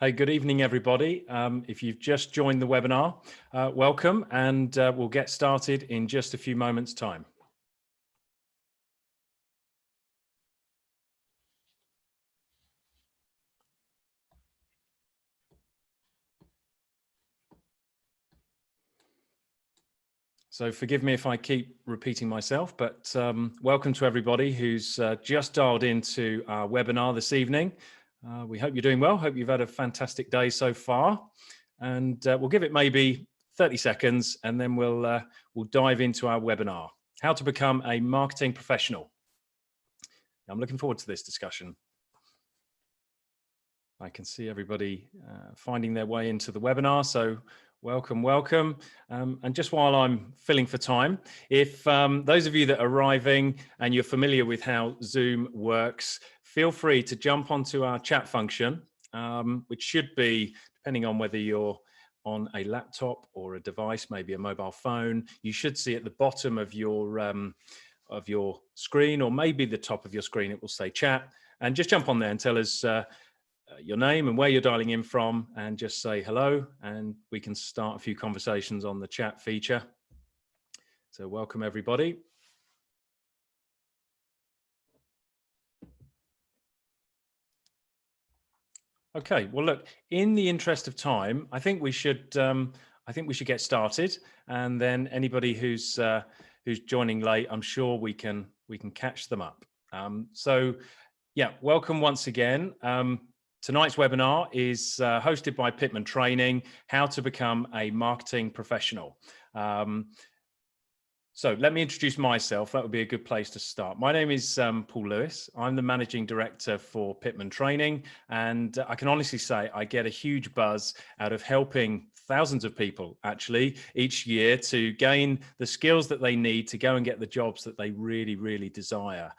Hey, good evening, everybody. If you've just joined the webinar, welcome, and we'll get started in just a few moments' time. So forgive me if I keep repeating myself, but welcome to everybody who's just dialed into our webinar this evening. We hope you're doing well. Hope you've had a fantastic day so far. And we'll give it maybe 30 seconds and then we'll dive into our webinar. How to become a marketing professional. I'm looking forward to this discussion. I can see everybody finding their way into the webinar. So welcome, welcome. And just while I'm filling for time, if those of you that are arriving and you're familiar with how Zoom works, feel free to jump onto our chat function, which should be, depending on whether you're on a laptop or a device, maybe a mobile phone, you should see at the bottom of your screen, or maybe the top of your screen, it will say chat. And just jump on there and tell us your name and where you're dialing in from, and just say hello, and we can start a few conversations on the chat feature. So welcome everybody. Okay, well look, in the interest of time, I think we should get started, and then anybody who's joining late, I'm sure we can catch them up. So yeah, welcome once again. Tonight's webinar is hosted by Pitman Training, How to Become a Marketing Professional. So let me introduce myself. That would be a good place to start. My name is Paul Lewis. I'm the Managing Director for Pitman Training, and I can honestly say I get a huge buzz out of helping thousands of people actually each year to gain the skills that they need to go and get the jobs that they really, really desire.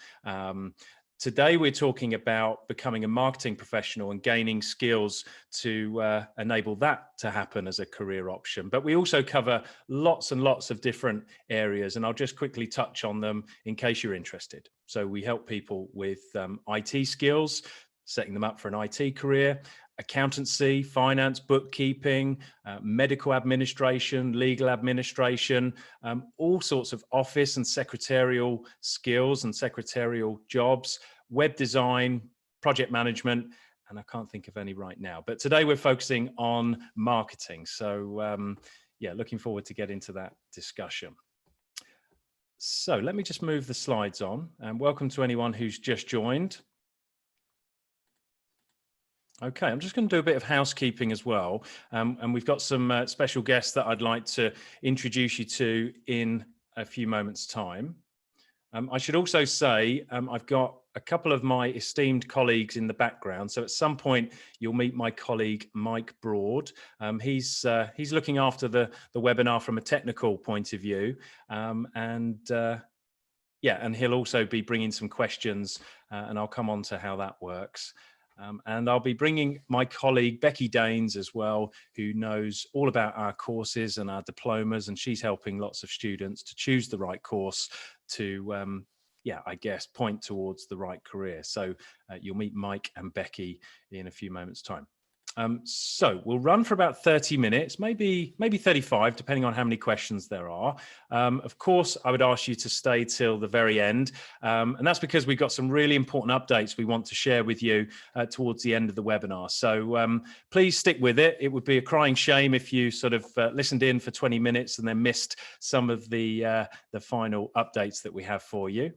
Today, we're talking about becoming a marketing professional and gaining skills to enable that to happen as a career option. But we also cover lots and lots of different areas, and I'll just quickly touch on them in case you're interested. So we help people with IT skills, setting them up for an IT career, accountancy, finance, bookkeeping, medical administration, legal administration, all sorts of office and secretarial skills and secretarial jobs, web design, project management, and I can't think of any right now. But today we're focusing on marketing. So yeah, looking forward to get into that discussion. So let me just move the slides on, and welcome to anyone who's just joined. Okay, I'm just going to do a bit of housekeeping as well. And we've got some special guests that I'd like to introduce you to in a few moments' time. I should also say I've got a couple of my esteemed colleagues in the background. So at some point, you'll meet my colleague, Mike Broad. He's looking after the webinar from a technical point of view. Yeah, and he'll also be bringing some questions, and I'll come on to how that works. And I'll be bringing my colleague, Becky Daines, as well, who knows all about our courses and our diplomas, and she's helping lots of students to choose the right course to, yeah, I guess, point towards the right career. So you'll meet Mike and Becky in a few moments' time. So we'll run for about 30 minutes, maybe 35, depending on how many questions there are. Of course, I would ask you to stay till the very end. And that's because we've got some really important updates we want to share with you towards the end of the webinar. So please stick with it. It would be a crying shame if you sort of listened in for 20 minutes and then missed some of the final updates that we have for you.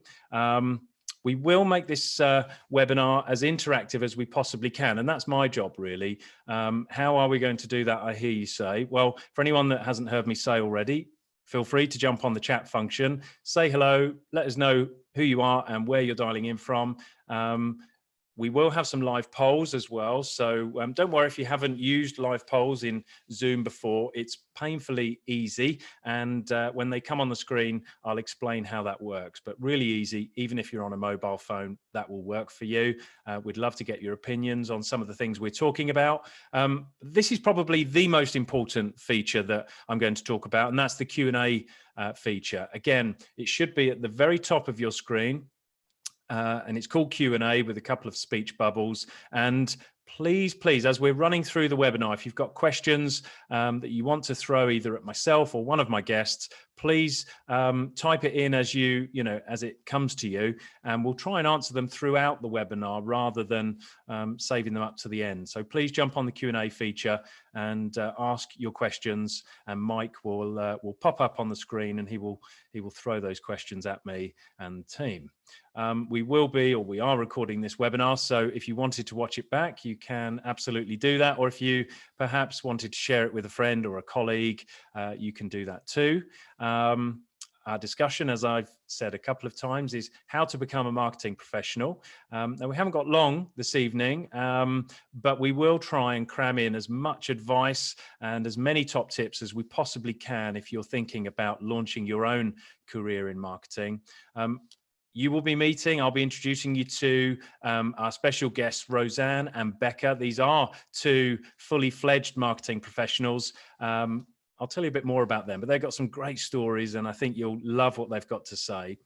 We will make this webinar as interactive as we possibly can, and that's my job, really. How are we going to do that, I hear you say? Well, for anyone that hasn't heard me say already, feel free to jump on the chat function, say hello, let us know who you are and where you're dialing in from. We will have some live polls as well. So don't worry if you haven't used live polls in Zoom before. It's painfully easy. And when they come on the screen, I'll explain how that works. But really easy, even if you're on a mobile phone, that will work for you. We'd love to get your opinions on some of the things we're talking about. This is probably the most important feature that I'm going to talk about, and that's the Q&A feature. Again, it should be at the very top of your screen. And it's called Q&A with a couple of speech bubbles. And please, as we're running through the webinar, if you've got questions that you want to throw either at myself or one of my guests, please type it in as as it comes to you, and we'll try and answer them throughout the webinar rather than saving them up to the end. So please jump on the Q&A feature and ask your questions, and Mike will pop up on the screen and he will throw those questions at me and the team. We are recording this webinar, so if you wanted to watch it back, you can absolutely do that. Or if you perhaps wanted to share it with a friend or a colleague, you can do that too. Our discussion, as I've said a couple of times, is how to become a marketing professional. Now, we haven't got long this evening, but we will try and cram in as much advice and as many top tips as we possibly can if you're thinking about launching your own career in marketing. I'll be introducing you to our special guests, Rosanne and Becca. These are two fully fledged marketing professionals. I'll tell you a bit more about them, but they've got some great stories and I think you'll love what they've got to say.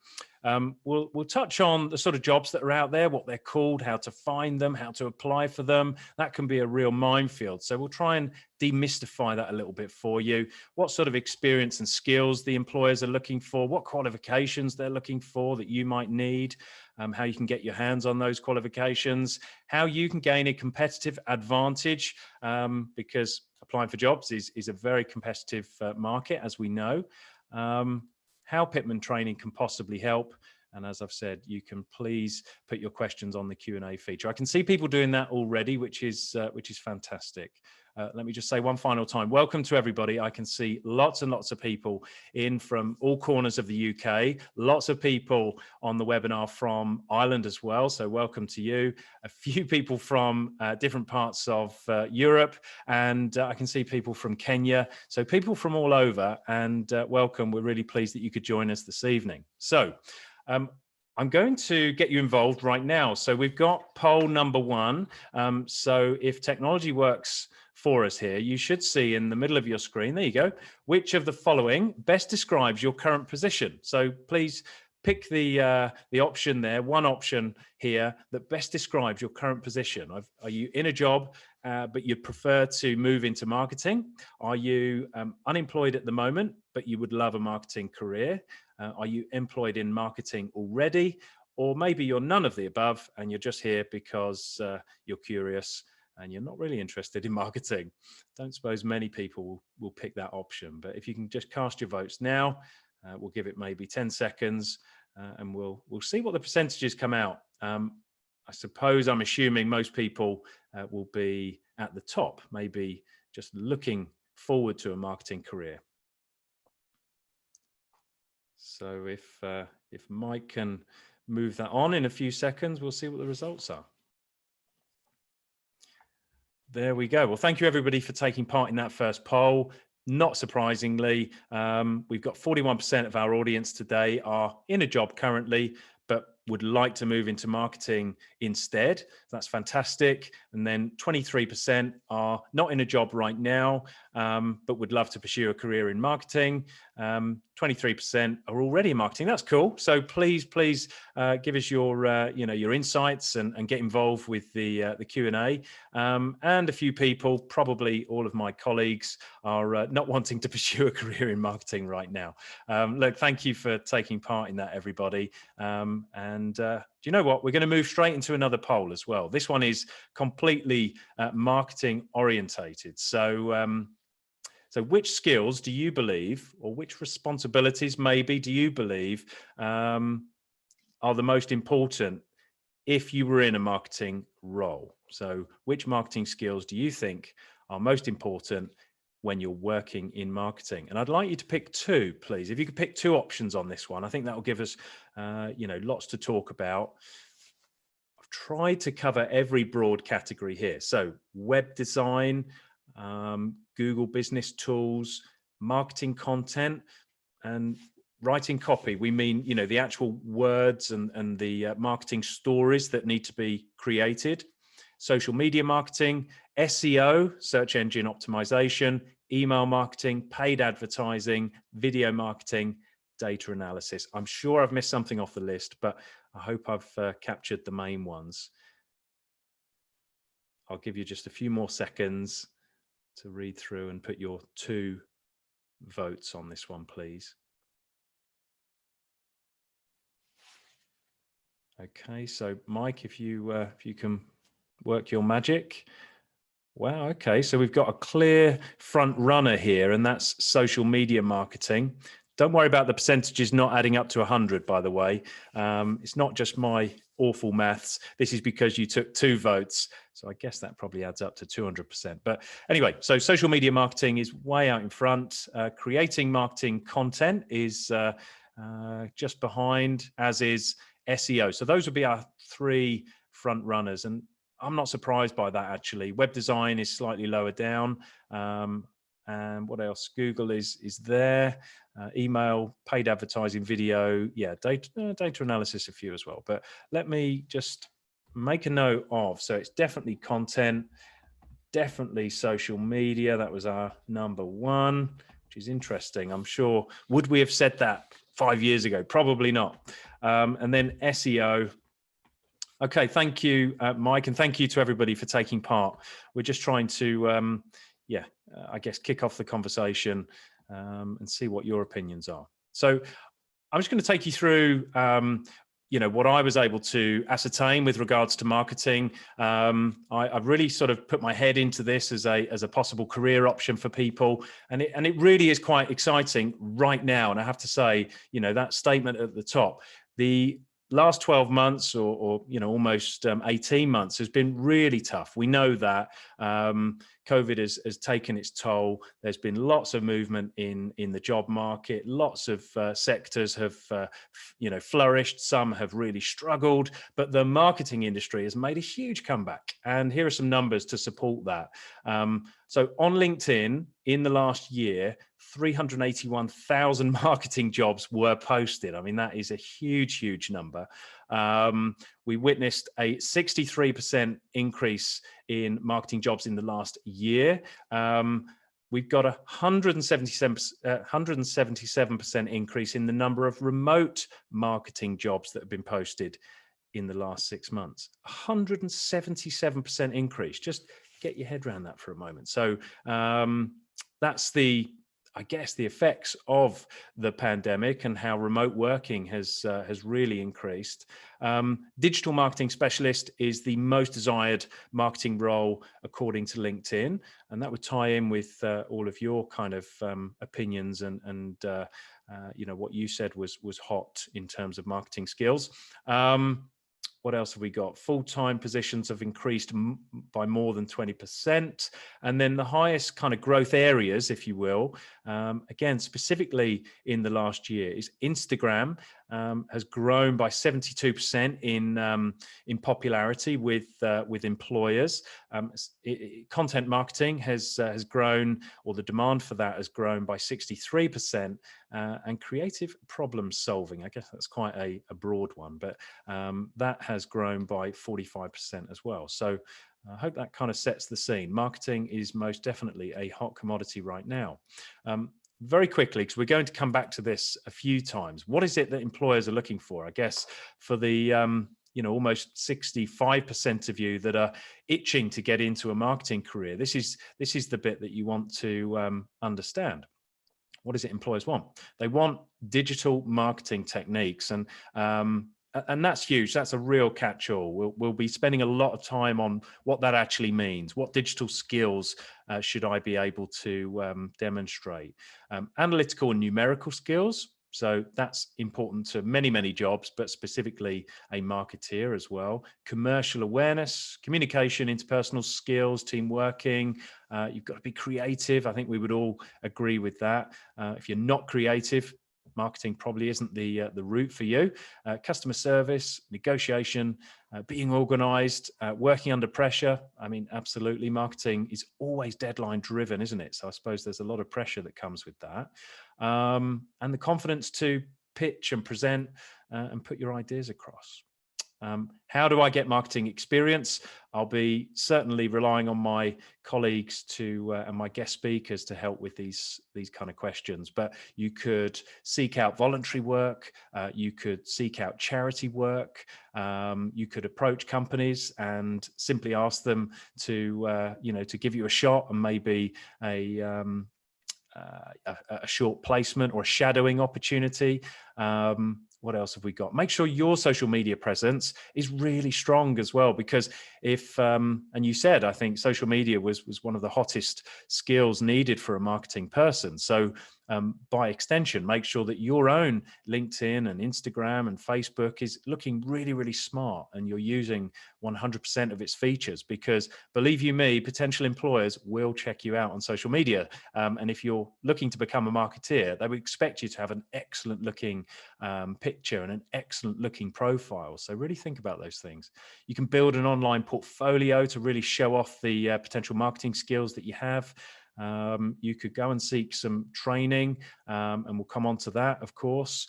We'll touch on the sort of jobs that are out there, what they're called, how to find them, how to apply for them. That can be a real minefield. So we'll try and demystify that a little bit for you. What sort of experience and skills the employers are looking for, what qualifications they're looking for that you might need, how you can get your hands on those qualifications, how you can gain a competitive advantage, because applying for jobs is a very competitive market, as we know. How Pitman training can possibly help. And as I've said, you can please put your questions on the Q&A feature. I can see people doing that already, which is fantastic. Let me just say one final time, welcome to everybody. I can see lots and lots of people in from all corners of the UK, lots of people on the webinar from Ireland as well. So welcome to you. A few people from different parts of Europe, and I can see people from Kenya. So people from all over, and welcome. We're really pleased that you could join us this evening. So I'm going to get you involved right now. So we've got poll number 1. So if technology works for us here, you should see in the middle of your screen, there you go, which of the following best describes your current position. So please pick the option there, one option here that best describes your current position. Are you in a job, but you'd prefer to move into marketing? Are you unemployed at the moment, but you would love a marketing career? Are you employed in marketing already? Or maybe you're none of the above and you're just here because you're curious and you're not really interested in marketing. Don't suppose many people will pick that option, but if you can just cast your votes now, we'll give it maybe 10 seconds and we'll see what the percentages come out. I suppose I'm assuming most people will be at the top, maybe just looking forward to a marketing career. So if Mike can move that on in a few seconds, we'll see what the results are. There we go. Well, thank you everybody for taking part in that first poll. Not surprisingly, we've got 41% of our audience today are in a job currently, but would like to move into marketing instead. That's fantastic. And then 23% are not in a job right now, but would love to pursue a career in marketing. 23% are already in marketing. That's cool. So please give us your your insights and get involved with the Q&A. And a few people, probably all of my colleagues, are not wanting to pursue a career in marketing right now. Look, thank you for taking part in that, everybody. And do you know what? We're going to move straight into another poll as well. This one is completely marketing orientated. So, so which skills do you believe, or which responsibilities maybe do you believe are the most important if you were in a marketing role? So which marketing skills do you think are most important when you're working in marketing? And I'd like you to pick 2, please. If you could pick 2 options on this one, I think that will give us, lots to talk about. I've tried to cover every broad category here. So web design, Google business tools, marketing content, and writing copy. We mean, the actual words and the marketing stories that need to be created. Social media marketing, SEO, search engine optimization, email marketing, paid advertising, video marketing, data analysis. I'm sure I've missed something off the list, but I hope I've captured the main ones. I'll give you just a few more seconds to read through and put your 2 votes on this one, please. Okay, so Mike, if you can work your magic. Wow, okay, so we've got a clear front runner here, and that's social media marketing. Don't worry about the percentages not adding up to 100, by the way. It's not just my awful maths. This is because you took 2 votes. So I guess that probably adds up to 200%. But anyway, so social media marketing is way out in front. Creating marketing content is just behind, as is SEO. So those would be our 3 front runners. And I'm not surprised by that, actually. Web design is slightly lower down. And what else? Google is there. Email, paid advertising, video, yeah, data analysis, a few as well. But let me just make a note of, so it's definitely content, definitely social media. That was our number 1, which is interesting. I'm sure, would we have said that 5 years ago? Probably not. And then SEO. Okay, thank you, Mike, and thank you to everybody for taking part. We're just trying to, I guess, kick off the conversation and see what your opinions are. So I'm just going to take you through, what I was able to ascertain with regards to marketing. I've really sort of put my head into this as a possible career option for people, and it really is quite exciting right now. And I have to say, that statement at the top, the last 12 months or almost 18 months has been really tough. We know that COVID has taken its toll. There's been lots of movement in the job market. Lots of sectors have flourished. Some have really struggled, but the marketing industry has made a huge comeback. And here are some numbers to support that. So on LinkedIn, in the last year, 381,000 marketing jobs were posted. I mean, that is a huge, huge number. We witnessed a 63% increase in marketing jobs in the last year. We've got a 177% increase in the number of remote marketing jobs that have been posted in the last 6 months. 177% increase. Just get your head around that for a moment. So that's the effects of the pandemic and how remote working has really increased. Digital marketing specialist is the most desired marketing role according to LinkedIn, and that would tie in with all of your kind of opinions and what you said was hot in terms of marketing skills. What else have we got? Full-time positions have increased by more than 20%. And then the highest kind of growth areas, if you will, again, specifically in the last year, is Instagram has grown by 72% in popularity with employers. Content marketing has grown, or the demand for that has grown by 63%. And creative problem solving, I guess that's quite a broad one, but that has grown by 45% as well. So I hope that kind of sets the scene. Marketing is most definitely a hot commodity right now. Very quickly, because we're going to come back to this a few times. What is it that employers are looking for? I guess for the almost 65% of you that are itching to get into a marketing career, this is the bit that you want to understand. What is it employers want? They want digital marketing techniques, and that's huge. That's a real catch-all. We'll be spending a lot of time on what that actually means. What digital skills should I be able to demonstrate? Analytical and numerical skills. So that's important to many, many jobs, but specifically a marketeer as well. Commercial awareness, communication, interpersonal skills, team working. You've got to be creative. I think we would all agree with that. If you're not creative, marketing probably isn't the route for you. Customer service, negotiation, being organized, working under pressure. I mean, absolutely. Marketing is always deadline driven, isn't it? So I suppose there's a lot of pressure that comes with that. And the confidence to pitch and present and put your ideas across. How do I get marketing experience? I'll be certainly relying on my colleagues and my guest speakers to help with these kind of questions. But you could seek out voluntary work. You could seek out charity work. You could approach companies and simply ask them to give you a shot and maybe a short placement or a shadowing opportunity. What else have we got? Make sure your social media presence is really strong as well, because if, and you said, I think social media was one of the hottest skills needed for a marketing person. So by extension, make sure that your own LinkedIn and Instagram and Facebook is looking really, really smart and you're using 100% of its features, because believe you me, potential employers will check you out on social media. And if you're looking to become a marketeer, they would expect you to have an excellent looking picture and an excellent looking profile. So really think about those things. You can build an online portfolio to really show off the potential marketing skills that you have. You could go and seek some training, and we'll come on to that, of course.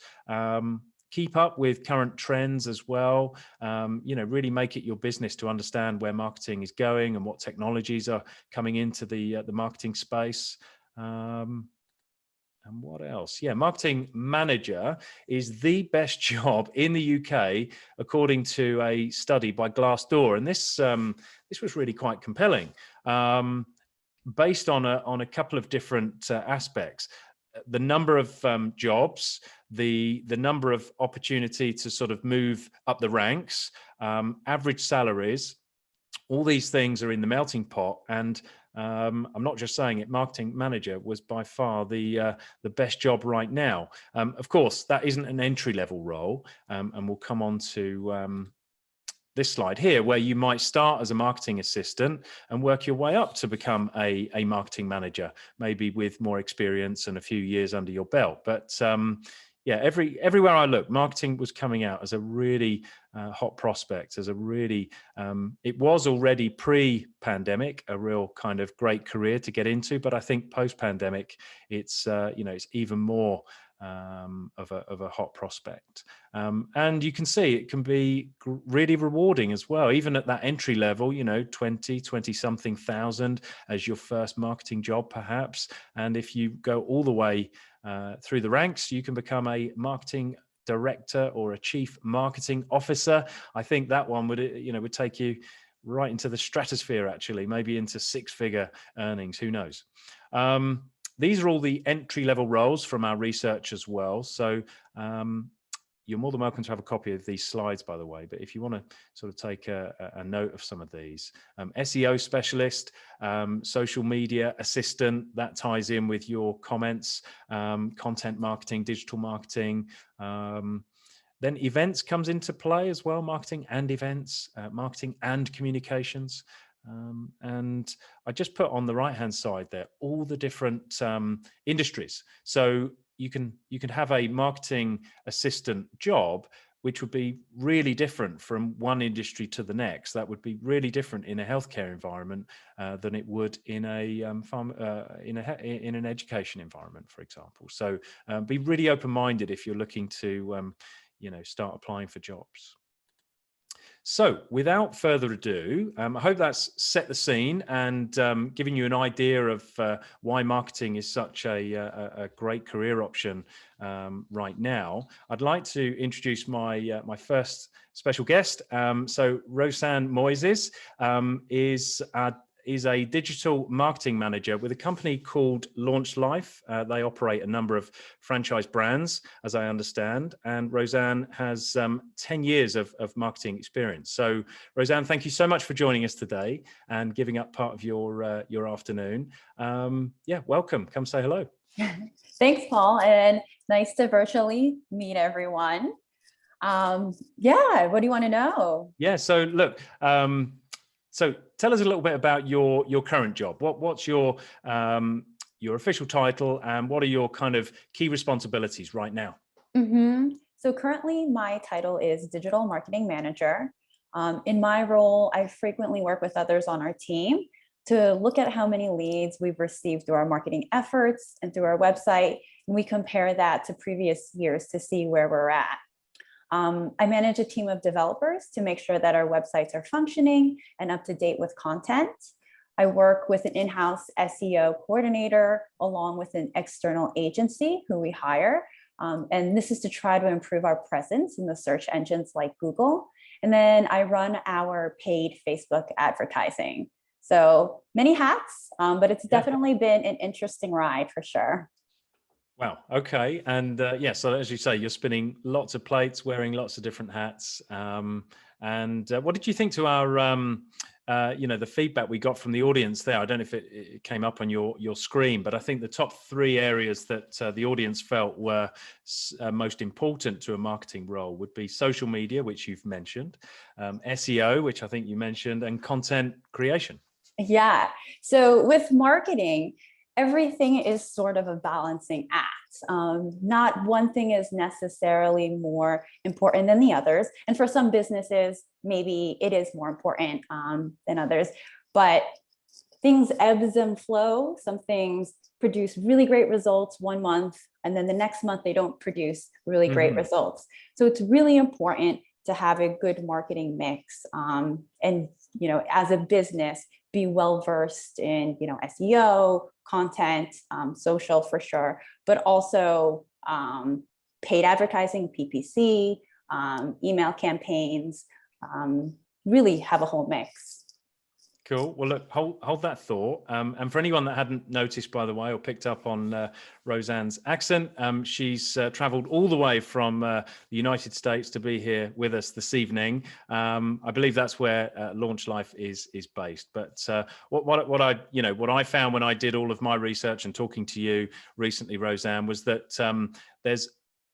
Keep up with current trends as well. Really make it your business to understand where marketing is going and what technologies are coming into the marketing space. And what else? Yeah, marketing manager is the best job in the UK, according to a study by Glassdoor. And this was really quite compelling, based on a couple of different aspects. The number of jobs, the number of opportunity to sort of move up the ranks, average salaries, all these things are in the melting pot. And I'm not just saying it, marketing manager was by far the best job right now. Of course, that isn't an entry-level role, and we'll come on to this slide here, where you might start as a marketing assistant and work your way up to become a marketing manager, maybe with more experience and a few years under your belt. But yeah, everywhere I look, marketing was coming out as a really hot prospect, as a really, it was already pre-pandemic, a real kind of great career to get into. But I think post-pandemic, it's even more of a hot prospect. And you can see it can be really rewarding as well, even at that entry level, 20 something thousand as your first marketing job, perhaps. And if you go all the way through the ranks, you can become a marketing director or a chief marketing officer. I think that one would take you right into the stratosphere, actually, maybe into six-figure earnings, who knows. These are all the entry-level roles from our research as well. So you're more than welcome to have a copy of these slides, by the way. But if you want to sort of take a note of some of these, SEO specialist, social media assistant, that ties in with your comments, content marketing, digital marketing. Then events comes into play as well, marketing and events, marketing and communications. And I just put on the right-hand side there all the different industries. So you can have a marketing assistant job, which would be really different from one industry to the next. That would be really different in a healthcare environment than it would in in an education environment, for example. So be really open-minded if you're looking to start applying for jobs. So without further ado, I hope that's set the scene and giving you an idea of why marketing is such a great career option right now. I'd like to introduce my my first special guest. So Rosanne Moises is a digital marketing manager with a company called Launch Life. They operate a number of franchise brands, as I understand, and Rosanne has 10 years of marketing experience. So Rosanne, thank you so much for joining us today and giving up part of your afternoon. Yeah, welcome. Come say hello. Thanks, Paul, and nice to virtually meet everyone. Yeah, what do you want to know? Yeah, so look, so tell us a little bit about your current job. What's your official title and what are your kind of key responsibilities right now? So currently my title is Digital Marketing Manager. In my role, I frequently work with others on our team to look at how many leads we've received through our marketing efforts and through our website. And we compare that to previous years to see where we're at. I manage a team of developers to make sure that our websites are functioning and up to date with content. I work with an in-house SEO coordinator along with an external agency who we hire. And this is to try to improve our presence in the search engines like Google. And then I run our paid Facebook advertising. So many hats, but it's definitely been an interesting ride for sure. Wow. Okay. And yeah, so as you say, you're spinning lots of plates, wearing lots of different hats. And what did you think to our, the feedback we got from the audience there? I don't know if it came up on your screen, but I think the top 3 areas that the audience felt were most important to a marketing role would be social media, which you've mentioned, SEO, which I think you mentioned, and content creation. Yeah. So with marketing, everything is sort of a balancing act. Not one thing is necessarily more important than the others. And for some businesses, maybe it is more important than others, but things ebbs and flow. Some things produce really great results one month, and then the next month they don't produce really great results. So it's really important to have a good marketing mix. And, as a business, be well-versed in, SEO, content, social for sure, but also paid advertising, PPC, email campaigns, really have a whole mix. Cool. Well, look, hold that thought. And for anyone that hadn't noticed, by the way, or picked up on Rosanne's accent, she's traveled all the way from the United States to be here with us this evening. I believe that's where Launch Life is based. But what I found when I did all of my research and talking to you recently, Rosanne, was that there's,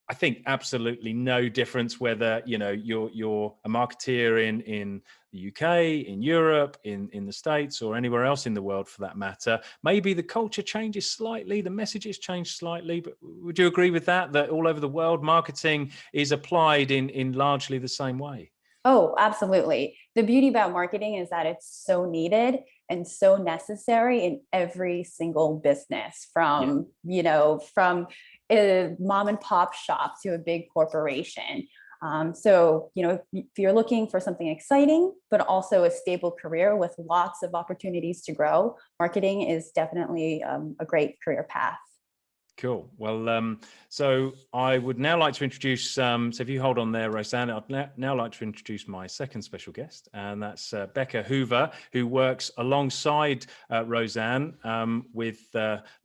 I think, absolutely no difference whether you're a marketeer in the UK, in Europe, in the States, or anywhere else in the world for that matter. Maybe the culture changes slightly, the messages change slightly, but would you agree with that all over the world, marketing is applied in largely the same way? Oh, absolutely. The beauty about marketing is that it's so needed and so necessary in every single business, from a mom and pop shop to a big corporation. So, if you're looking for something exciting, but also a stable career with lots of opportunities to grow, marketing is definitely a great career path. Cool. Well, so I would now like to introduce, so if you hold on there, Rosanne, I'd now like to introduce my second special guest, and that's Becca Hoover, who works alongside Rosanne with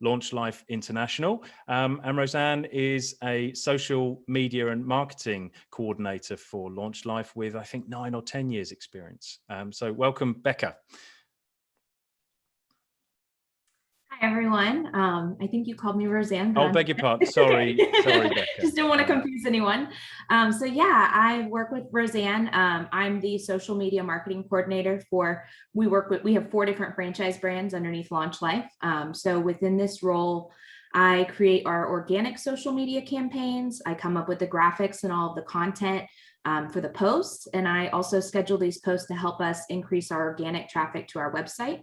Launch Life International. And Rosanne is a social media and marketing coordinator for Launch Life with, I think, 9 or 10 years experience. So welcome, Becca. Hi, everyone. I think you called me Rosanne. Oh, beg your pardon. Sorry, Becca. Just didn't want to confuse anyone. So yeah, I work with Rosanne. I'm the social media marketing coordinator we have 4 different franchise brands underneath Launch Life. So within this role, I create our organic social media campaigns. I come up with the graphics and all of the content for the posts. And I also schedule these posts to help us increase our organic traffic to our website.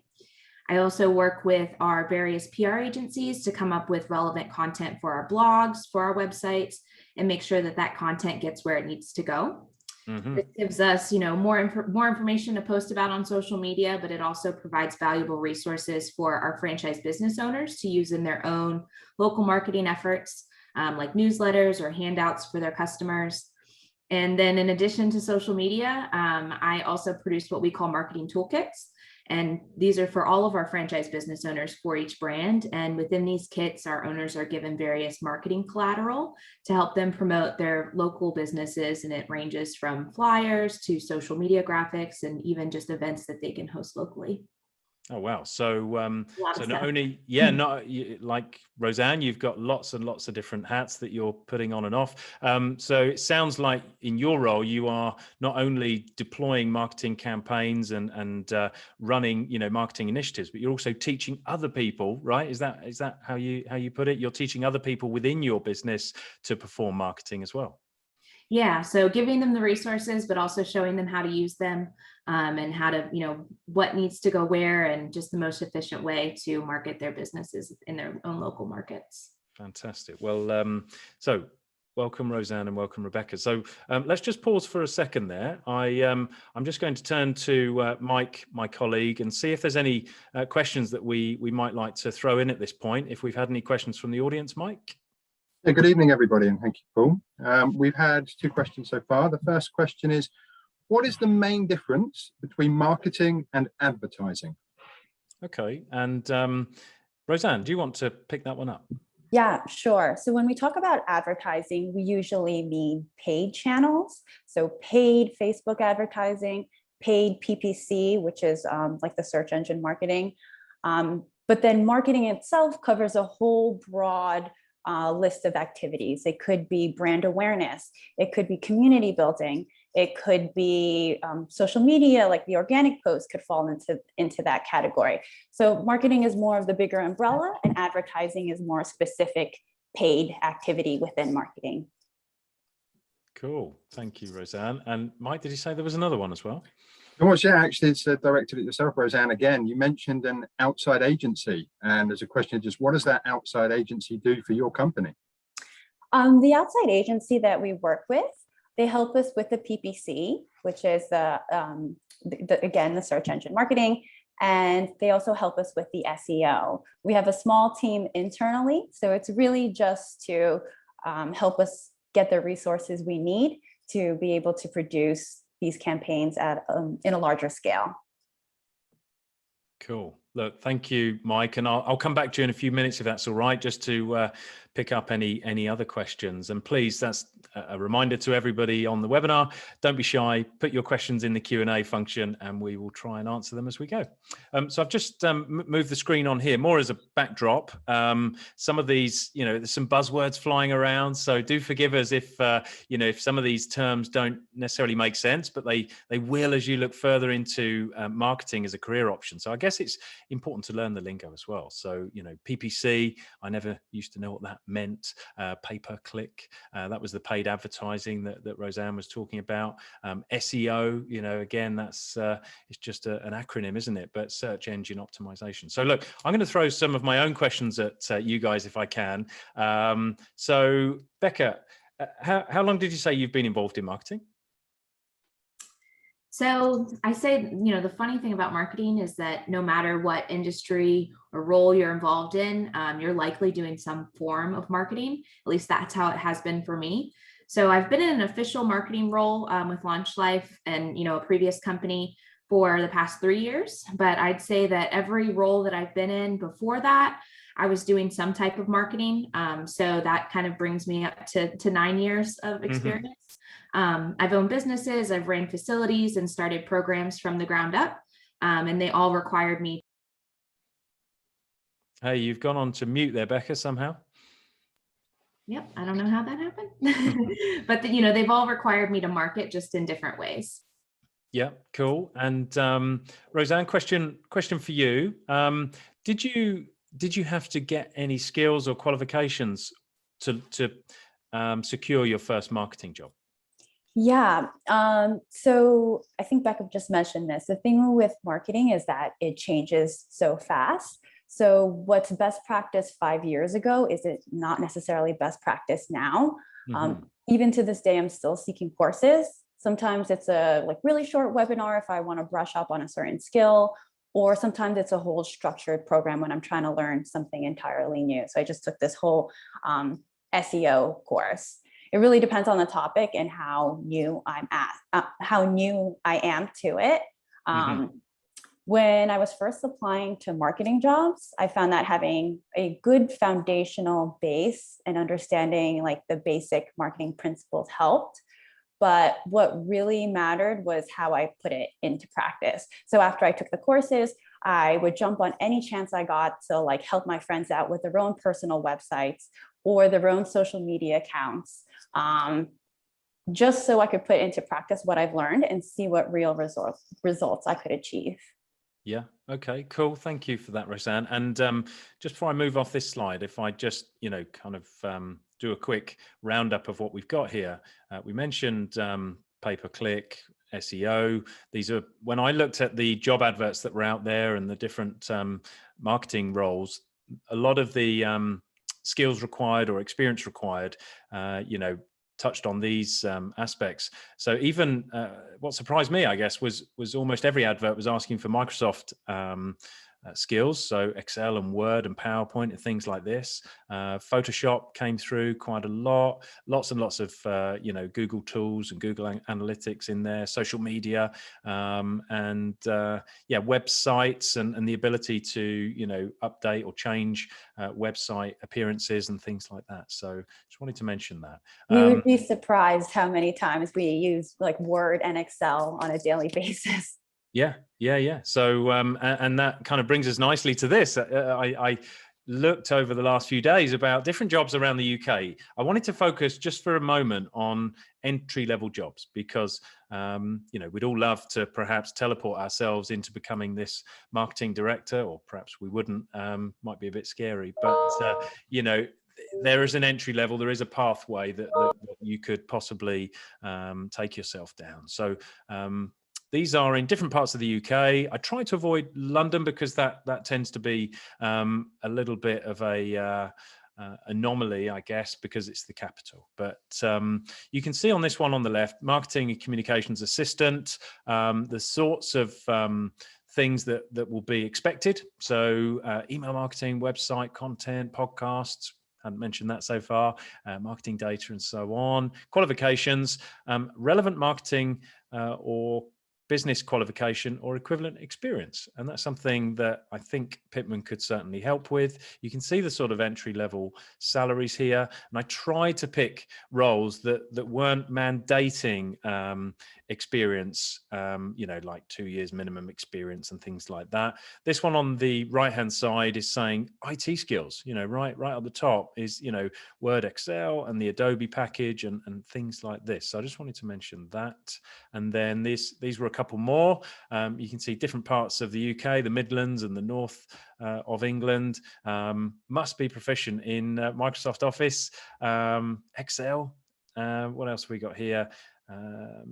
I also work with our various PR agencies to come up with relevant content for our blogs, for our websites, and make sure that that content gets where it needs to go. This gives us, more information to post about on social media, but it also provides valuable resources for our franchise business owners to use in their own local marketing efforts, like newsletters or handouts for their customers. And then in addition to social media, I also produce what we call marketing toolkits. And these are for all of our franchise business owners for each brand. And within these kits, our owners are given various marketing collateral to help them promote their local businesses. And it ranges from flyers to social media graphics and even just events that they can host locally. Oh, wow. So So not only, like Rosanne, you've got lots and lots of different hats that you're putting on and off. So it sounds like in your role, you are not only deploying marketing campaigns and running, marketing initiatives, but you're also teaching other people, right? Is that how you put it? You're teaching other people within your business to perform marketing as well. Yeah, so giving them the resources, but also showing them how to use them and how to, what needs to go where and just the most efficient way to market their businesses in their own local markets. Fantastic. Well, so Welcome, Rosanne, and welcome, Rebecca. So let's just pause for a second there. I'm just going to turn to Mike, my colleague, and see if there's any questions that we might like to throw in at this point. If we've had any questions from the audience, Mike. Yeah, good evening, everybody, and thank you, Paul. We've had 2 questions so far. The first question is, what is the main difference between marketing and advertising? Okay, and Rosanne, do you want to pick that one up? Yeah, sure. So when we talk about advertising, we usually mean paid channels. So paid Facebook advertising, paid PPC, which is like the search engine marketing. But then marketing itself covers a whole broad list of activities. It could be brand awareness. It could be community building. It could be social media, like the organic post could fall into that category. So marketing is more of the bigger umbrella, and advertising is more specific paid activity within marketing. Cool. Thank you, Rosanne. And Mike, did you say there was another one as well? Yeah, actually, it's directed at yourself, Rosanne. Again, you mentioned an outside agency, and there's a question of just what does that outside agency do for your company? The outside agency that we work with, they help us with the PPC, which is again, the search engine marketing. And they also help us with the SEO. We have a small team internally, so it's really just to help us get the resources we need to be able to produce these campaigns at in a larger scale. Cool. Look, thank you, Mike, and I'll come back to you in a few minutes if that's all right, just to pick up any other questions. And please, that's a reminder to everybody on the webinar. Don't be shy. Put your questions in the Q&A function, and we will try and answer them as we go. So I've just moved the screen on here more as a backdrop. Some of these, there's some buzzwords flying around, so do forgive us if if some of these terms don't necessarily make sense, but they will as you look further into marketing as a career option. So I guess it's important to learn the lingo as well. So, PPC, I never used to know what that meant. Pay-per-click, that was the paid advertising that Rosanne was talking about. SEO, again, that's it's just an acronym, isn't it? But search engine optimization. So look, I'm going to throw some of my own questions at you guys if I can. So Becca, how long did you say you've been involved in marketing? So I say, the funny thing about marketing is that no matter what industry or role you're involved in, you're likely doing some form of marketing. At least that's how it has been for me. So I've been in an official marketing role with Launch Life and, a previous company for the past 3 years. But I'd say that every role that I've been in before that, I was doing some type of marketing. So that kind of brings me up to 9 years of experience. I've owned businesses, I've ran facilities and started programs from the ground up, and they all required me. Hey, you've gone on to mute there, Becca, somehow. Yep, I don't know how that happened, but they've all required me to market just in different ways. Yeah, cool. And Rosanne, question for you. Did you have to get any skills or qualifications to secure your first marketing job? Yeah. So I think Becca just mentioned this. The thing with marketing is that it changes so fast. So what's best practice 5 years ago is it not necessarily best practice now. Even to this day, I'm still seeking courses. Sometimes it's a really short webinar if I want to brush up on a certain skill, or sometimes it's a whole structured program when I'm trying to learn something entirely new. So I just took this whole SEO course. It really depends on the topic and how new I am to it. When I was first applying to marketing jobs, I found that having a good foundational base and understanding the basic marketing principles helped. But what really mattered was how I put it into practice. So after I took the courses, I would jump on any chance I got to help my friends out with their own personal websites or their own social media accounts, just so I could put into practice what I've learned and see what real results I could achieve. Yeah. Okay, cool. Thank you for that, Rosanne. And just before I move off this slide, if I just, do a quick roundup of what we've got here. We mentioned pay-per-click, SEO. These are, when I looked at the job adverts that were out there and the different marketing roles, a lot of the skills required or experience required, touched on these aspects. So even what surprised me, I guess, was almost every advert was asking for Microsoft skills, so Excel and Word and PowerPoint and things like this. Photoshop came through quite a lot, lots and lots of Google tools and Google Analytics in there, social media, and websites and the ability to update or change website appearances and things like that. So just wanted to mention that. You would be surprised how many times we use like Word and Excel on a daily basis. Yeah. So, and that kind of brings us nicely to this. I looked over the last few days about different jobs around the UK. I wanted to focus just for a moment on entry-level jobs because, we'd all love to perhaps teleport ourselves into becoming this marketing director, or perhaps we wouldn't, might be a bit scary, but, there is an entry level, there is a pathway that you could possibly take yourself down. So, these are in different parts of the UK. I try to avoid London because that tends to be a little bit of a anomaly, I guess, because it's the capital. But you can see on this one on the left, marketing and communications assistant, the sorts of things that will be expected. So email marketing, website content, podcasts. Hadn't mentioned that so far, marketing data and so on. Qualifications, relevant marketing or business qualification or equivalent experience. And that's something that I think Pitman could certainly help with. You can see the sort of entry level salaries here. And I tried to pick roles that weren't mandating experience, like 2 years minimum experience and things like that. This one on the right-hand side is saying IT skills, right at the top is, Word, Excel and the Adobe package and things like this. So I just wanted to mention that. And then these were a couple more. You can see different parts of the UK, the Midlands and the north of England. Must be proficient in Microsoft Office, Excel. What else have we got here?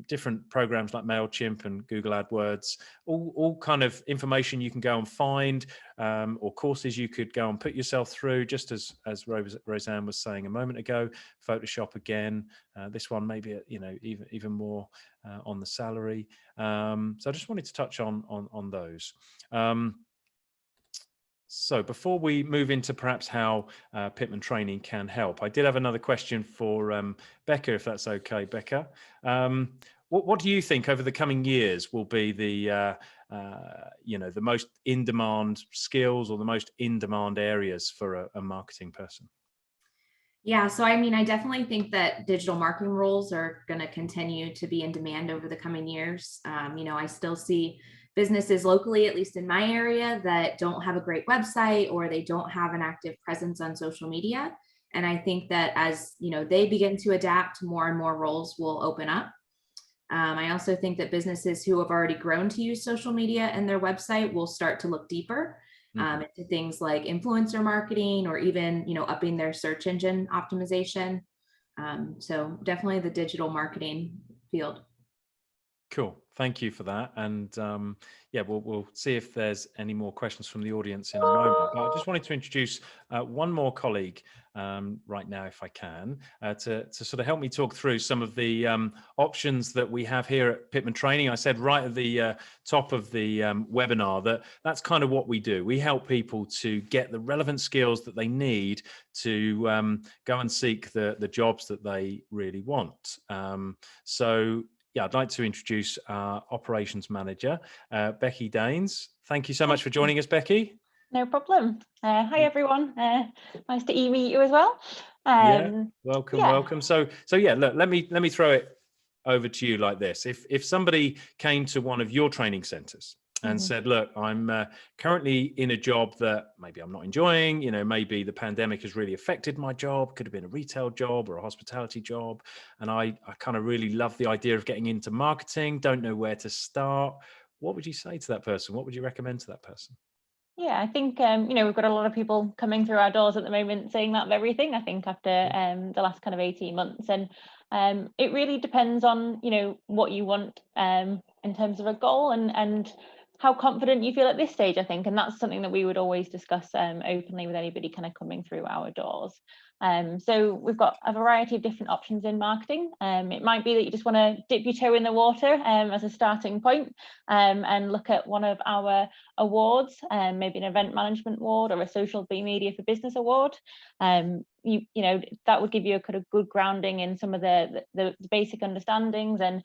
Different programs like MailChimp and Google AdWords, all kind of information you can go and find, or courses you could go and put yourself through, just as Rosanne was saying a moment ago. Photoshop again, this one maybe even more on the salary. So I just wanted to touch on those. So before we move into perhaps how Pitman training can help, I did have another question for Becca, if that's okay, Becca. What do you think over the coming years will be the most in-demand skills or the most in-demand areas for a marketing person? Yeah, so I definitely think that digital marketing roles are going to continue to be in demand over the coming years. I still see businesses locally, at least in my area, that don't have a great website or they don't have an active presence on social media. And I think that as they begin to adapt, more and more roles will open up. I also think that businesses who have already grown to use social media and their website will start to look deeper into things like influencer marketing or even, upping their search engine optimization. So definitely the digital marketing field. Cool. Thank you for that. And we'll see if there's any more questions from the audience in a moment. But I just wanted to introduce one more colleague right now, if I can, to sort of help me talk through some of the options that we have here at Pitman Training. I said right at the top of the webinar that's kind of what we do. We help people to get the relevant skills that they need to go and seek the jobs that they really want. I'd like to introduce our operations manager, Becky Daines. Thank you so much for joining us, Becky. No problem. Hi, everyone. Nice to meet you as well. Welcome. So look, let me throw it over to you like this. If somebody came to one of your training centers and said, look, I'm currently in a job that maybe I'm not enjoying, maybe the pandemic has really affected my job, could have been a retail job or a hospitality job. And I kind of really love the idea of getting into marketing, don't know where to start. What would you say to that person? What would you recommend to that person? Yeah, I think, we've got a lot of people coming through our doors at the moment saying that very thing, I think, after the last kind of 18 months. And it really depends on, what you want in terms of a goal. And how confident you feel at this stage, I think, and that's something that we would always discuss openly with anybody kind of coming through our doors. So we've got a variety of different options in marketing. It might be that you just want to dip your toe in the water as a starting point, and look at one of our awards, maybe an event management award or a social media for business award. You know, that would give you a kind of good grounding in some of the basic understandings, and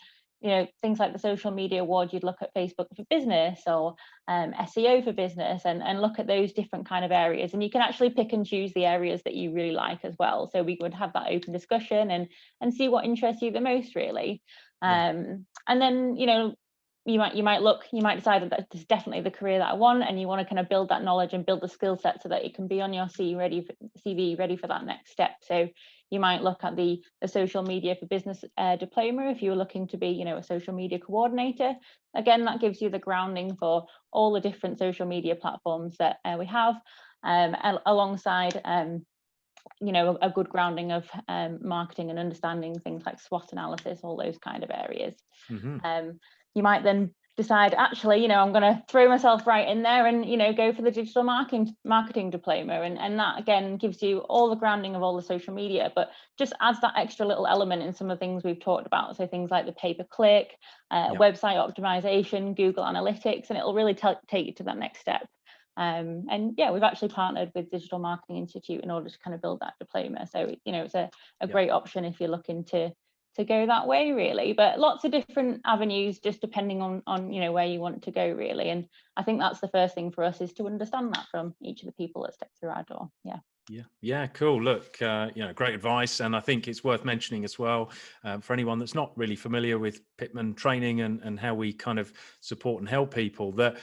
things like the social media award, you'd look at Facebook for business or SEO for business, and look at those different kind of areas. And you can actually pick and choose the areas that you really like as well. So we would have that open discussion and see what interests you the most, really. And then, you might decide that this is definitely the career that I want, and you want to kind of build that knowledge and build the skill set so that it can be on your CV ready for that next step. So you might look at the social media for business diploma if you're looking to be, a social media coordinator. Again, that gives you the grounding for all the different social media platforms that we have, alongside a good grounding of marketing and understanding things like SWOT analysis, all those kind of areas. You might then decide, actually, I'm going to throw myself right in there and, go for the digital marketing diploma. And that, again, gives you all the grounding of all the social media, but just adds that extra little element in some of the things we've talked about. So things like the pay-per-click, website optimization, Google Analytics, and it'll really take you to that next step. And yeah, we've actually partnered with Digital Marketing Institute in order to kind of build that diploma. So, it's a great option if you're looking to go that way, really. But lots of different avenues, just depending on where you want to go, really. And I think that's the first thing for us, is to understand that from each of the people that step through our door. Yeah, cool. Look, great advice. And I think it's worth mentioning as well, for anyone that's not really familiar with Pitman training and how we kind of support and help people, that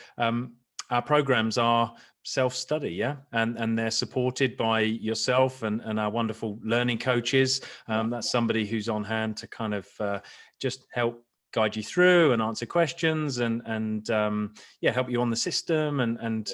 our programs are self-study, and they're supported by yourself and our wonderful learning coaches. That's somebody who's on hand to kind of just help guide you through and answer questions and help you on the system. And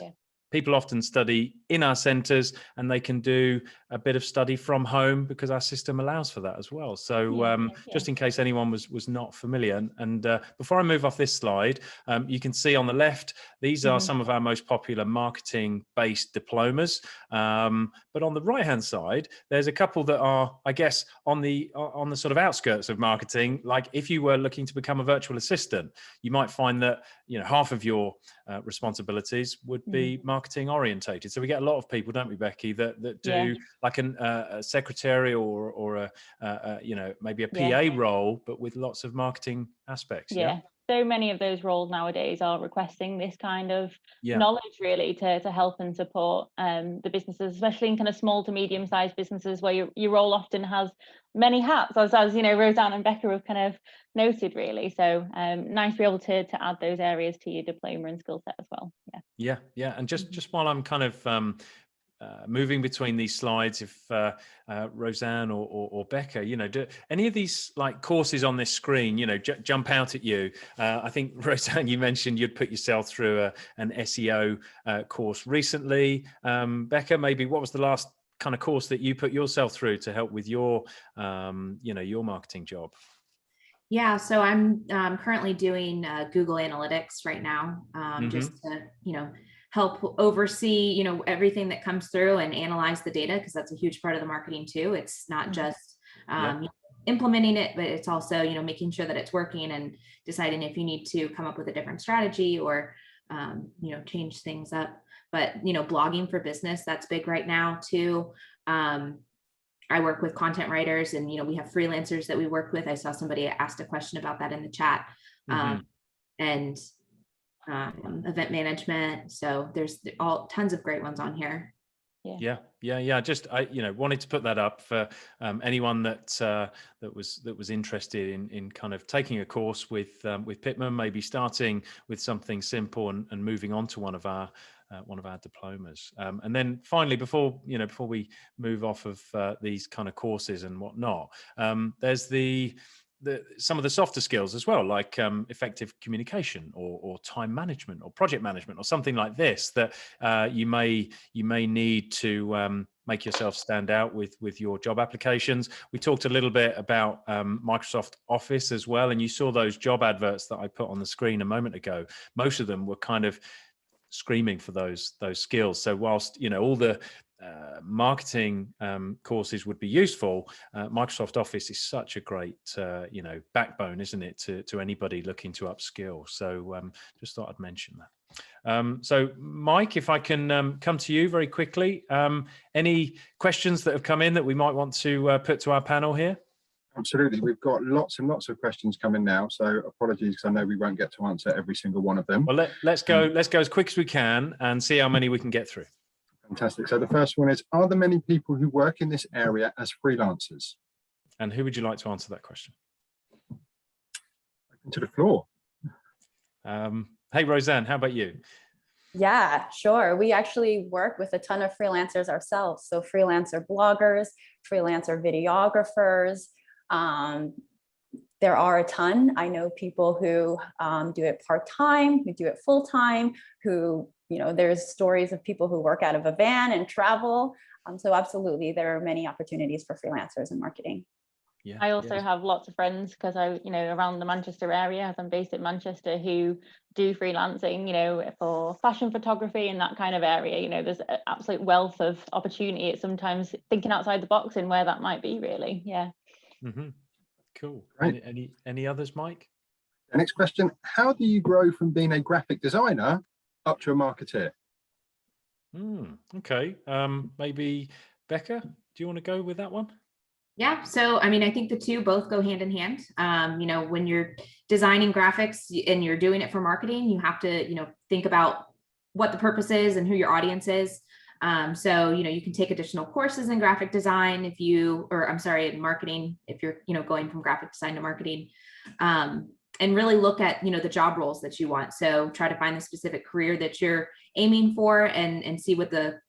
people often study in our centres, and they can do a bit of study from home because our system allows for that as well. So just in case anyone was not familiar, and before I move off this slide, you can see on the left, these are some of our most popular marketing-based diplomas. But on the right-hand side, there's a couple that are, I guess, on the sort of outskirts of marketing. Like if you were looking to become a virtual assistant, you might find that half of your responsibilities would be marketing orientated. So we get a lot of people, don't we, Becky, that do like a secretary or maybe a PA role, but with lots of marketing aspects. So many of those roles nowadays are requesting this kind of knowledge, really, to help and support the businesses, especially in kind of small to medium-sized businesses where your role often has many hats, as Rosanne and Becca have kind of noted, really. So nice to be able to add those areas to your diploma and skill set as well. Yeah. And just while I'm kind of moving between these slides, if Rosanne or Becca, do any of these like courses on this screen, jump out at you? I think Rosanne, you mentioned you'd put yourself through an SEO course recently. Becca, maybe what was the last kind of course that you put yourself through to help with your, your marketing job? Yeah, so I'm currently doing Google Analytics right now, just to, help oversee, everything that comes through and analyze the data, because that's a huge part of the marketing too. It's not just implementing it, but it's also, making sure that it's working and deciding if you need to come up with a different strategy or, change things up. But, blogging for business, that's big right now too. I work with content writers, and, we have freelancers that we work with. I saw somebody asked a question about that in the chat. And event management. So there's tons of great ones on here. Yeah. Just I wanted to put that up for anyone that was interested in kind of taking a course with Pitman, maybe starting with something simple and moving on to one of our diplomas. And then finally, before we move off of these kind of courses and whatnot, there's the some of the softer skills as well, like effective communication or time management or project management or something like this, that you may need to make yourself stand out with your job applications. We talked a little bit about Microsoft Office as well, and you saw those job adverts that I put on the screen a moment ago. Most of them were kind of screaming for those skills. So whilst all the marketing courses would be useful, Microsoft Office is such a great backbone, isn't it, to anybody looking to upskill. So just thought I'd mention that. So Mike, if I can come to you very quickly, any questions that have come in that we might want to put to our panel here? Absolutely. We've got lots and lots of questions coming now. So apologies, because I know we won't get to answer every single one of them. Well, let's go as quick as we can and see how many we can get through. Fantastic. So the first one is, are there many people who work in this area as freelancers? And who would you like to answer that question? To the floor. Hey, Rosanne, how about you? Yeah, sure. We actually work with a ton of freelancers ourselves. So freelancer bloggers, freelancer videographers. There are a ton. I know people who do it part-time, who do it full-time, who, there's stories of people who work out of a van and travel. So absolutely, there are many opportunities for freelancers in marketing. Yeah, I also have lots of friends, because around the Manchester area, as I'm based in Manchester, who do freelancing, for fashion photography and that kind of area. There's an absolute wealth of opportunity. It's sometimes thinking outside the box and where that might be, really. Yeah. Mm-hmm. Cool. Right. Any others, Mike? The next question: how do you grow from being a graphic designer up to a marketeer? Okay. Maybe Becca, do you want to go with that one? Yeah. So, I think the two both go hand in hand. When you're designing graphics and you're doing it for marketing, you have to, think about what the purpose is and who your audience is. So, you can take additional courses in graphic design in marketing, if you're, going from graphic design to marketing, and really look at, the job roles that you want. So try to find the specific career that you're aiming for and see what the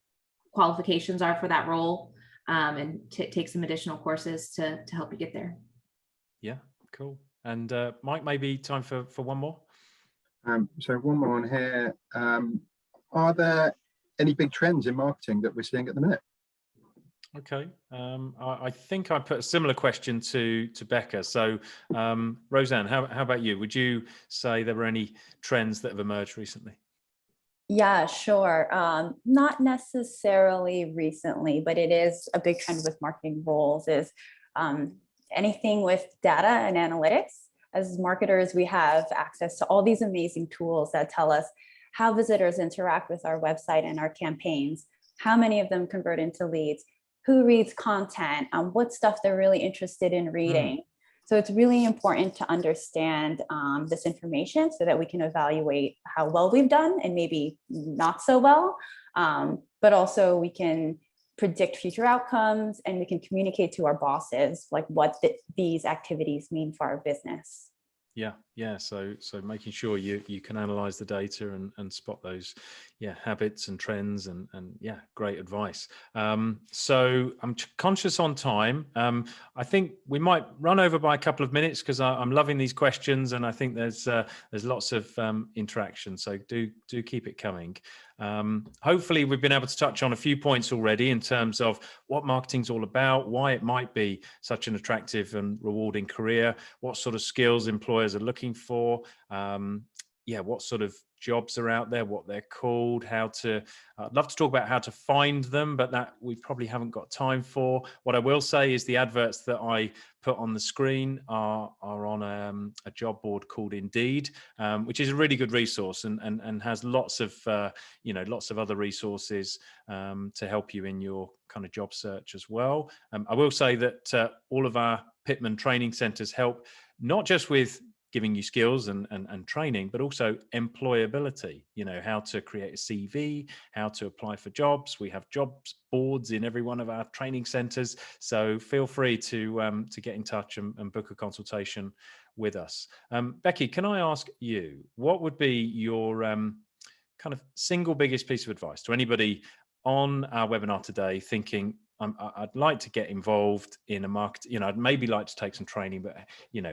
qualifications are for that role, and take some additional courses to help you get there. Yeah, cool. And Mike, maybe time for one more. So one more on here. Are there any big trends in marketing that we're seeing at the minute? Okay, I think I put a similar question to Becca. So Rosanne, how about you? Would you say there were any trends that have emerged recently? Yeah, sure. Not necessarily recently, but it is a big trend with marketing roles is anything with data and analytics. As marketers, we have access to all these amazing tools that tell us how visitors interact with our website and our campaigns, how many of them convert into leads, who reads content, what stuff they're really interested in reading. So it's really important to understand this information so that we can evaluate how well we've done and maybe not so well, but also we can predict future outcomes and we can communicate to our bosses like what these activities mean for our business. Yeah. So making sure you can analyze the data and spot those habits and trends and great advice. So I'm conscious on time. I think we might run over by a couple of minutes because I'm loving these questions and I think there's lots of interaction. So do keep it coming. Hopefully we've been able to touch on a few points already in terms of what marketing's all about, why it might be such an attractive and rewarding career, what sort of skills employers are looking for, what sort of jobs are out there, what they're called, I'd love to talk about how to find them, but that we probably haven't got time for. What I will say is the adverts that I put on the screen are on a job board called Indeed, which is a really good resource and has lots of other resources to help you in your kind of job search as well. I will say that all of our Pitman training centers help not just with giving you skills and training, but also employability, how to create a CV, how to apply for jobs. We have jobs boards in every one of our training centers. So feel free to get in touch and book a consultation with us. Becky, can I ask you, what would be your kind of single biggest piece of advice to anybody on our webinar today thinking, I'd like to get involved in a market, I'd maybe like to take some training, but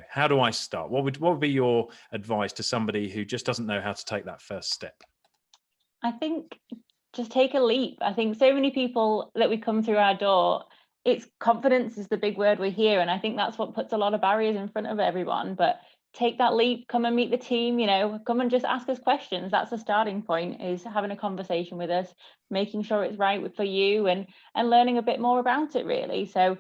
how do I start? What would be your advice to somebody who just doesn't know how to take that first step? I think just take a leap. I think so many people that we come through our door, it's confidence is the big word we hear. And I think that's what puts a lot of barriers in front of everyone. But take that leap, come and meet the team, come and just ask us questions. That's the starting point, is having a conversation with us, making sure it's right for you and learning a bit more about it, really. So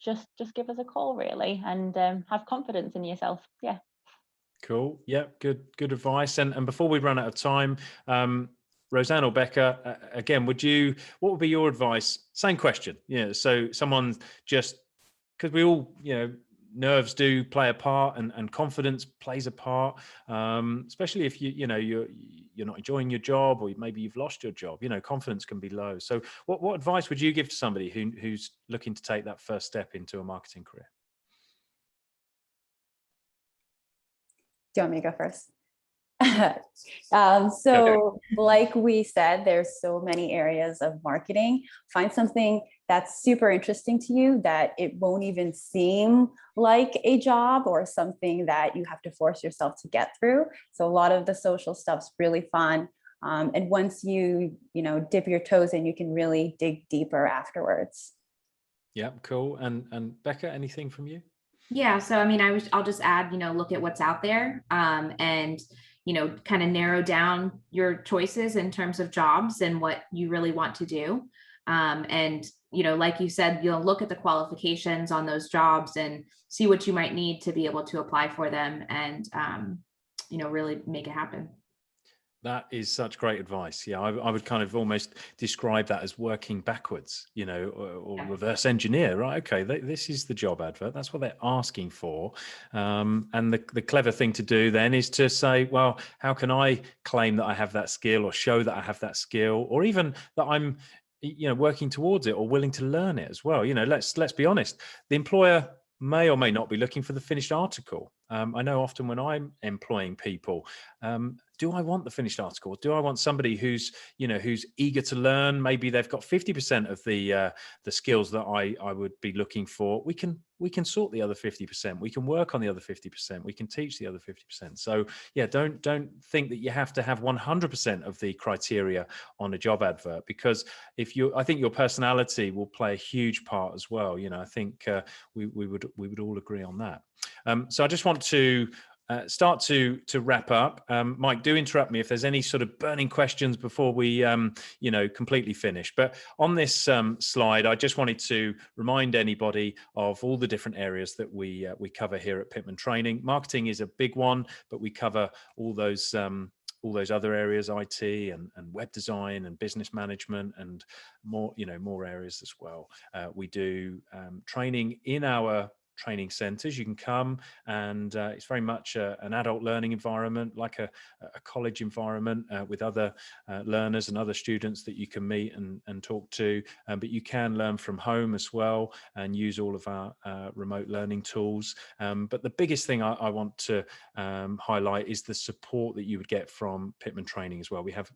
just give us a call, really, and have confidence in yourself. Yeah. Cool. Yeah, good advice. And before we run out of time, Rosanne or Becca, again, what would be your advice? Same question. So someone just, because we all, nerves do play a part, and confidence plays a part, especially if you're not enjoying your job, or maybe you've lost your job. Confidence can be low. So what advice would you give to somebody who's looking to take that first step into a marketing career? Do you want me to go first? So like we said, there's so many areas of marketing. Find something that's super interesting to you, that it won't even seem like a job or something that you have to force yourself to get through. So a lot of the social stuff's really fun. And once you dip your toes in, you can really dig deeper afterwards. Yeah, cool. And Becca, anything from you? Yeah, so I mean, I'll just add, look at what's out there, and kind of narrow down your choices in terms of jobs and what you really want to do. And like you said, you'll look at the qualifications on those jobs and see what you might need to be able to apply for them, and really make it happen. That is such great advice. Yeah, I would kind of almost describe that as working backwards, or Yeah. reverse engineer, right? Okay, this is the job advert. That's what they're asking for. And the clever thing to do then is to say, well, how can I claim that I have that skill, or show that I have that skill, or even that I'm, working towards it, or willing to learn it as well. Let's be honest. The employer may or may not be looking for the finished article. I know often when I'm employing people, do I want the finished article? Do I want somebody who's eager to learn? Maybe they've got 50% of the skills that I would be looking for. We can sort the other 50%. We can work on the other 50%. We can teach the other 50%. So yeah, don't think that you have to have 100% of the criteria on a job advert, because I think your personality will play a huge part as well. I think we would all agree on that. So I just want to start to wrap up. Mike, do interrupt me if there's any sort of burning questions before we completely finish. But on this slide, I just wanted to remind anybody of all the different areas that we cover here at Pitman Training. Marketing is a big one, but we cover all those other areas, IT and web design and business management, and more areas as well. We do training in our training centers. You can come, and it's very much an adult learning environment, like a college environment, with other learners and other students that you can meet and talk to, but you can learn from home as well and use all of our remote learning tools. But the biggest thing I want to highlight is the support that you would get from Pitman Training as well. We have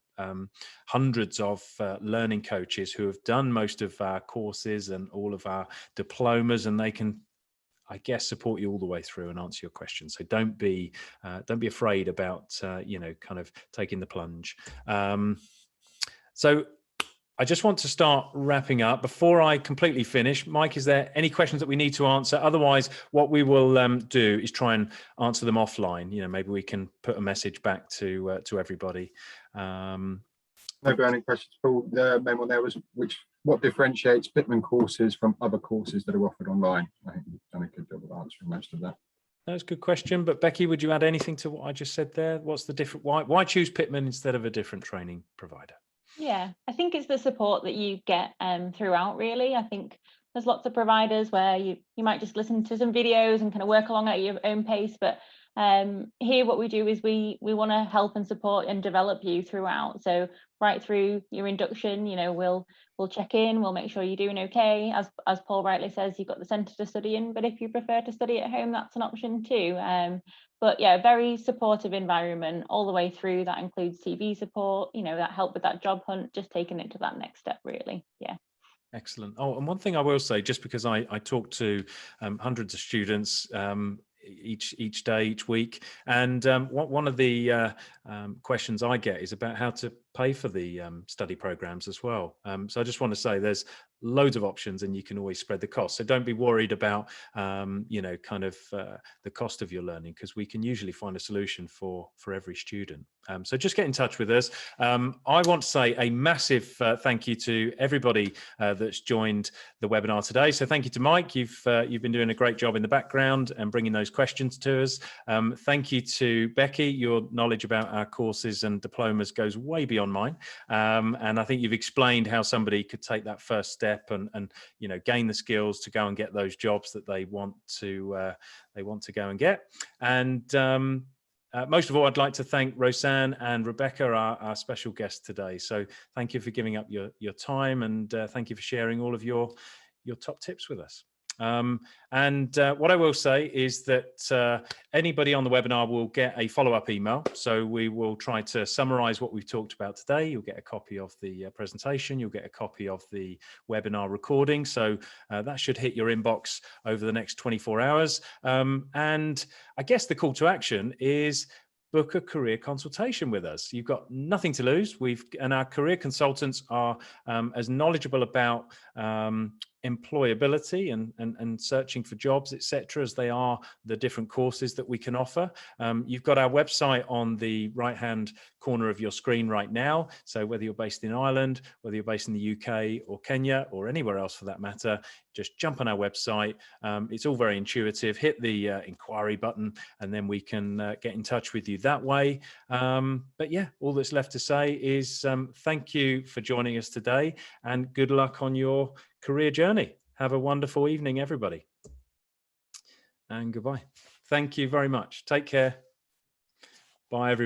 hundreds of learning coaches who have done most of our courses and all of our diplomas, and they can, I guess, support you all the way through and answer your questions. So don't be afraid about kind of taking the plunge. So I just want to start wrapping up. Before I completely finish, Mike, is there any questions that we need to answer? Otherwise, what we will do is try and answer them offline. Maybe we can put a message back to everybody. No burning questions, Paul. The main one there was what differentiates Pitman courses from other courses that are offered online? I think you've done a good job of answering most of that. That's a good question. But Becky, would you add anything to what I just said there? What's the different? Why choose Pitman instead of a different training provider? Yeah, I think it's the support that you get throughout, really. I think there's lots of providers where you might just listen to some videos and kind of work along at your own pace, but here what we do is we want to help and support and develop you throughout. So right through your induction, we'll check in, we'll make sure you're doing okay. As Paul rightly says, you've got the centre to study in, but if you prefer to study at home, that's an option too. But yeah, very supportive environment all the way through. That includes CV support, that help with that job hunt, just taking it to that next step, really. Yeah. Excellent. Oh, and one thing I will say, just because I talk to hundreds of students each day, each week, and one of the questions I get is about how to pay for the study programs as well. So I just want to say there's loads of options, and you can always spread the cost. So don't be worried about kind of the cost of your learning, because we can usually find a solution for every student. So just get in touch with us. I want to say a massive thank you to everybody that's joined the webinar today. So thank you to Mike. You've been doing a great job in the background and bringing those questions to us. Thank you to Becky. Your knowledge about our courses and diplomas goes way beyond mine, and I think you've explained how somebody could take that first step and gain the skills to go and get those jobs that they want to go and get. And most of all, I'd like to thank Rosanne and Rebecca, our special guests today. So thank you for giving up your time, and thank you for sharing all of your top tips with us. And what I will say is that anybody on the webinar will get a follow-up email. So we will try to summarize what we've talked about today. You'll get a copy of the presentation. You'll get a copy of the webinar recording. So that should hit your inbox over the next 24 hours. And I guess the call to action is book a career consultation with us. You've got nothing to lose. And our career consultants are as knowledgeable about employability and searching for jobs, etc., as they are the different courses that we can offer. You've got our website on the right-hand corner of your screen right now. So whether you're based in Ireland, whether you're based in the UK or Kenya or anywhere else for that matter, just jump on our website. It's all very intuitive. Hit the inquiry button, and then we can get in touch with you that way. But yeah, all that's left to say is thank you for joining us today, and good luck on your career journey. Have a wonderful evening, everybody. And goodbye. Thank you very much. Take care. Bye, everybody.